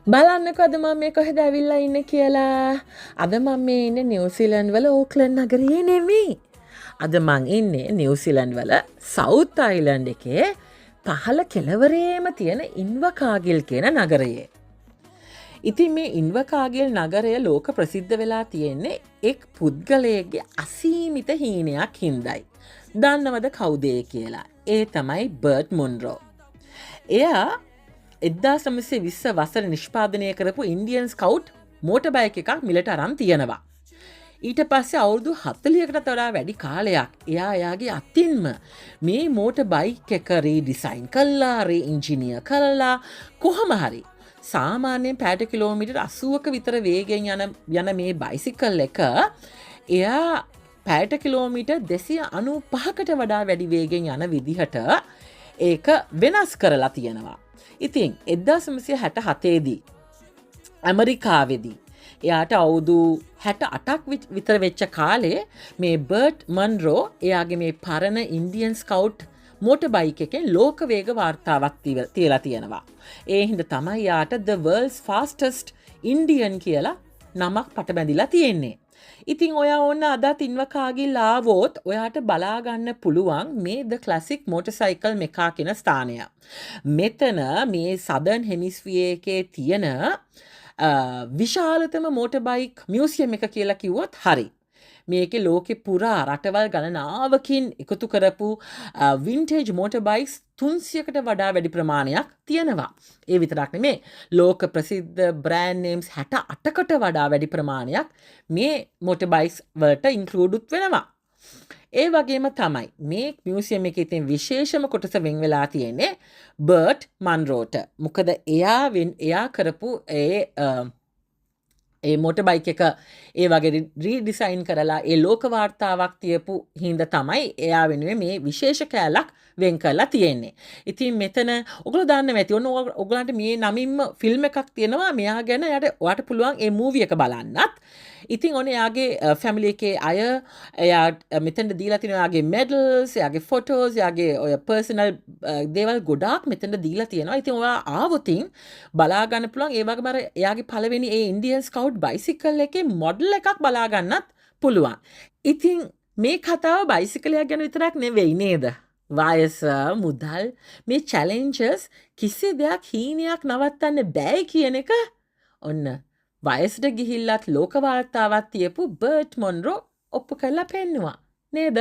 බලන්නකෝ අද මම මේ කොහෙද ඇවිල්ලා ඉන්නේ කියලා. අද මම මේ ඉන්නේ නිව්සීලන්ඩ් වල ඕක්ලන්ඩ් නගරයේ නෙමෙයි. අද මං ඉන්නේ නිව්සීලන්ඩ් වල සවුත් අයිලන්ඩ් එකේ පහළ කෙළවරේම තියෙන ඉන්වකාගිල් කියන නගරයේ. ඉතින් මේ ඉන්වකාගිල් නගරය ලෝක ප්‍රසිද්ධ වෙලා තියෙන්නේ එක් පුද්ගලයෙක්ගේ අසීමිත හීනයක් හින්දයි. දන්නවද කවුද ඒ කියලා? ඒ තමයි බර්ට් මොන්රෝ. එයා 1920 වසර නිෂ්පාදනය කරපු ඉන්දියන් ස්කවුට් මෝටර් බයික් එකක් මිලට අරන් තියෙනවා. ඊට පස්සේ අවුරුදු 40කට වඩා වැඩි කාලයක් එයාගේ අතින්ම මේ මෝටර් බයික් එක රීඩිසයින් කළා, රීඉන්ජිනියර් කළා. කොහොම හරි සාමාන්‍යයෙන් පැයට කිලෝමීටර් 80ක විතර වේගයෙන් යන මේ බයිසිකල් එක එයා පැයට කිලෝමීටර් 295කට වඩා වැඩි වේගෙන් යන විදිහට ඒක වෙනස් කරලා තියෙනවා. ඉතින් 1967 දී ඇමරිකාවේදී එයාට අවුරුදු 68ක් විතර වෙච්ච කාලේ මේ බර්ට් මොන්රෝ එයාගේ මේ පරණ ඉන්දියන් ස්කවුට් මෝටර් බයික් එකෙන් ලෝක වේග වාර්තාවක් තියලා තියෙනවා. ඒ හින්දා තමයි යාට the world's fastest Indian කියලා නමක් පටබැඳිලා තියෙන්නේ. ඉතින් ඔයා ඕන්න අදත් ඉන්වකාගිල් ආවොත් ඔයාට බලා ගන්න පුළුවන් මේ ද ක්ලාසික් මෝටර්සයිකල් මෙකා කියන ස්ථානය. මෙතන මේ සදර්න් හෙමිස්ෆියර් එකේ තියෙන විශාලතම මෝටර් බයික් මියුසියම් එක කියලා කිව්වොත් හරි. මේකේ ලෝකෙ පුරා රටවල් ගණනාවකින් එකතු කරපු වින්ටේජ් මෝටර් බයික්ස් 300කට වඩා වැඩි ප්‍රමාණයක් තියෙනවා. ඒ විතරක් නෙමේ ලෝක ප්‍රසිද්ධ බ්‍රෑන්ඩ් නේම්ස් 68කට වඩා වැඩි ප්‍රමාණයක් මේ මෝටර් බයික්ස් වලට ඉන්ක්ලූඩ්ුත් වෙනවා. ඒ වගේම තමයි මේ මියුසියම් එකේ තියෙන විශේෂම කොටස වෙන් වෙලා තියෙන්නේ බර්ට් මොන්රෝට. මොකද එයා කරපු ඒ මෝටර් බයික් එක ඒ වගේ රීඩිසයින් කරලා ඒ ලෝක වාර්තාවක් තියපු හින්දා තමයි එයා වෙනුවෙන් මේ විශේෂ කෑල්ලක් වෙන් කරලා තියෙන්නේ. ඉතින් මෙතන ඔයගොල්ලෝ දන්නවා ඇති. ඔයගොල්ලන්ට මේ නමින්ම ෆිල්ම් එකක් තියෙනවා. මෙයා ගැන ඔයාට පුළුවන් ඒ මූවි එක බලන්නත්. ඉතින් ඔන්න එයාගේ ෆැමිලි එකේ අය එයා මෙතනට දීලා තියෙනවා එයාගේ මෙඩල්ස්, එයාගේ ෆොටෝස්, එයාගේ ඔය පර්සනල් දේවල් ගොඩාක් මෙතනට දීලා තියෙනවා. ඉතින් ඔයා ආවොතින් බලා ගන්න පුළුවන්. ඒ වගේම අර එයාගේ පළවෙනි ඒ ඉන්දියන් ස්කවුට් බයිසිකල් එකේ මොඩල් එකක් බලා ගන්නත් පුළුවන්. ඉතින් මේ කතාව බයිසිකලයක් ගැන විතරක් නෙවෙයි නේද? වයස, මුදල්, මේ චැලෙන්ජස් කිසි දෙයක් හීනයක් නවත්තන්න බෑ කියන එක ඔන්න වයසට ගිහිල්ලත් ලෝක වාර්තාවක් තියපු බර්ට් මොන්රෝ ඔප්පු කරලා පෙන්නවා නේද?